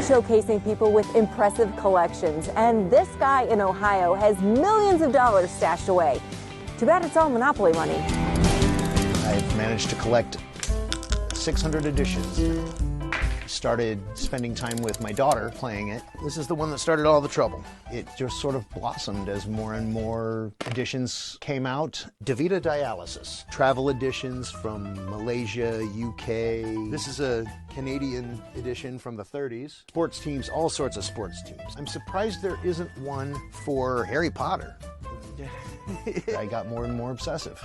showcasing people with impressive collections. And this guy in Ohio has millions of dollars stashed away. Too bad it's all Monopoly money. I've managed to collect 600 editions. Started spending time with my daughter playing it. This is the one that started all the trouble. It just sort of blossomed as more and more editions came out. DeVita Dialysis, travel editions from Malaysia, UK. This is a Canadian edition from the 30s. Sports teams, all sorts of sports teams. I'm surprised there isn't one for Harry Potter. I got more and more obsessive.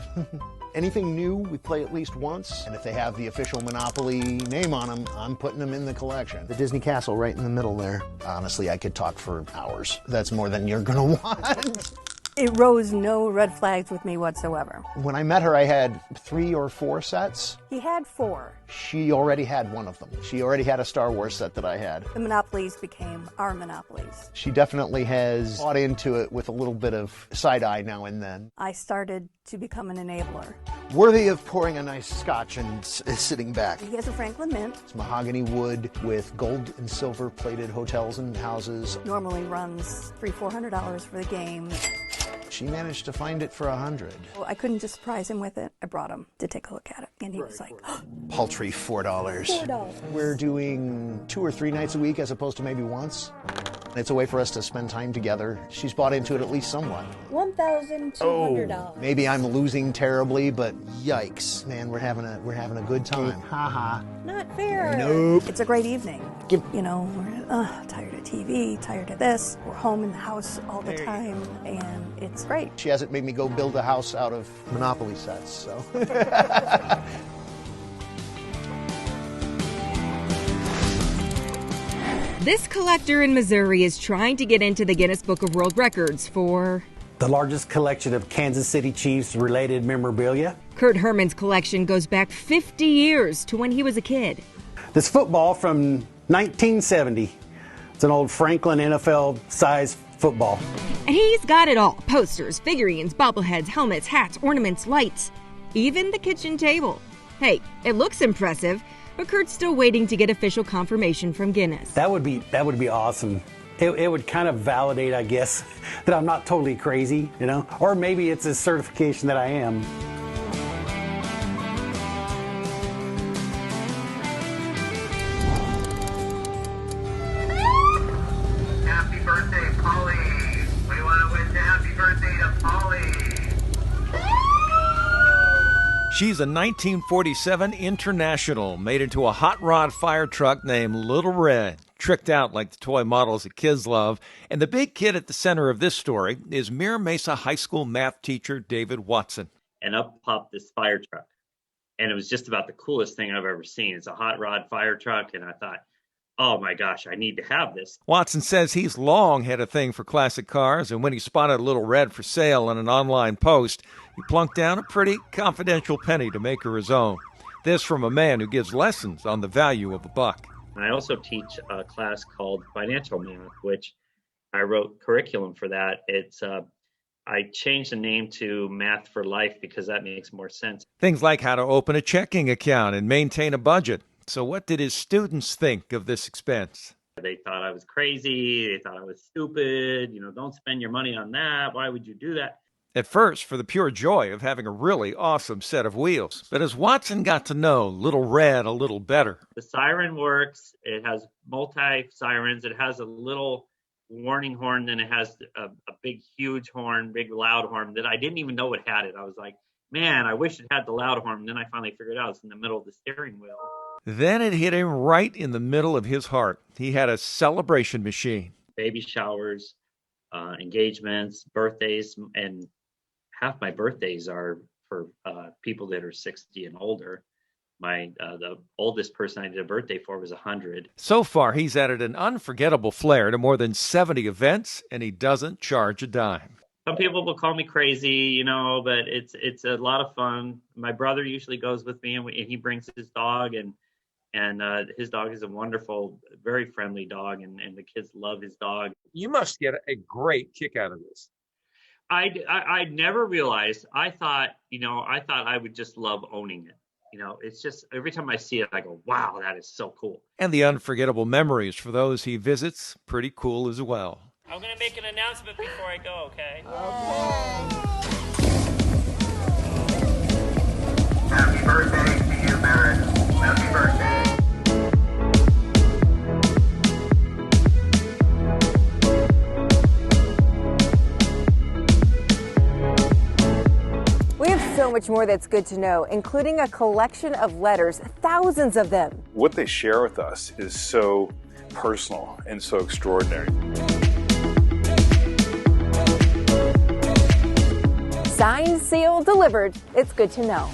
Anything new, we play at least once, and if they have the official Monopoly name on them, I'm putting them in the collection. The Disney Castle right in the middle there. Honestly, I could talk for hours. That's more than you're gonna want. It rose no red flags with me whatsoever. When I met her, I had 3 or 4 sets. He had 4. She already had one of them. She already had a Star Wars set that I had. The Monopolies became our Monopolies. She definitely has bought into it with a little bit of side eye now and then. I started to become an enabler. Worthy of pouring a nice scotch and sitting back. He has a Franklin Mint. It's mahogany wood with gold and silver plated hotels and houses. Normally runs $300-400 for the game. She managed to find it for $100. Well, I couldn't just surprise him with it. I brought him to take a look at it, and he was like, paltry $4. $4. We're doing 2 or 3 nights a week as opposed to maybe once. It's a way for us to spend time together. She's bought into it at least somewhat. $1,200. Maybe I'm losing terribly, but yikes, man, we're having a good time. Ha. Not fair. Nope. It's a great evening. You know, we're tired of TV, tired of this. We're home in the house all the time, and it's great. She hasn't made me go build a house out of Monopoly sets, so. This collector in Missouri is trying to get into the Guinness Book of World Records for the largest collection of Kansas City Chiefs related memorabilia. Kurt Herman's collection goes back 50 years to when he was a kid. This football from 1970. It's an old Franklin NFL size football. And he's got it all. Posters, figurines, bobbleheads, helmets, hats, ornaments, lights, even the kitchen table. Hey, it looks impressive, but Kurt's still waiting to get official confirmation from Guinness. That would be awesome. It would kind of validate, I guess, that I'm not totally crazy, you know? Or maybe it's a certification that I am. Happy birthday, Polly. We want to wish a happy birthday to Polly. She's a 1947 International, made into a hot rod fire truck named Little Red, tricked out like the toy models that kids love. And the big kid at the center of this story is Mira Mesa High School math teacher David Watson. And up popped this fire truck. And it was just about the coolest thing I've ever seen. It's a hot rod fire truck. And I thought, oh my gosh, I need to have this. Watson says he's long had a thing for classic cars, and when he spotted Little Red for sale on an online post, he plunked down a pretty confidential penny to make her his own. This from a man who gives lessons on the value of a buck. And I also teach a class called Financial Math, which I wrote curriculum for that. It's I changed the name to Math for Life because that makes more sense. Things like how to open a checking account and maintain a budget. So what did his students think of this expense? They thought I was crazy. They thought I was stupid. You know, don't spend your money on that. Why would you do that? At first, for the pure joy of having a really awesome set of wheels. But as Watson got to know Little Red a little better. The siren works. It has multi-sirens. It has a little warning horn. Then it has a big, huge horn, big, loud horn that I didn't even know it had it. I was like, man, I wish it had the loud horn. And then I finally figured out it's in the middle of the steering wheel. Then it hit him right in the middle of his heart. He had a celebration machine. Baby showers, engagements, birthdays, and half my birthdays are for people that are 60 and older. The oldest person I did a birthday for was 100. So far, he's added an unforgettable flair to more than 70 events, and he doesn't charge a dime. Some people will call me crazy, you know, but it's a lot of fun. My brother usually goes with me, and he brings his dog, and his dog is a wonderful, very friendly dog, and the kids love his dog. You must get a great kick out of this. I never realized. I thought I would just love owning it. You know, it's just every time I see it, I go, wow, that is so cool. And the unforgettable memories for those he visits, pretty cool as well. I'm going to make an announcement before I go, okay? Happy birthday to you, Merritt. Happy birthday. We have so much more that's good to know, including a collection of letters, thousands of them. What they share with us is so personal and so extraordinary. Signed, sealed, delivered. It's good to know.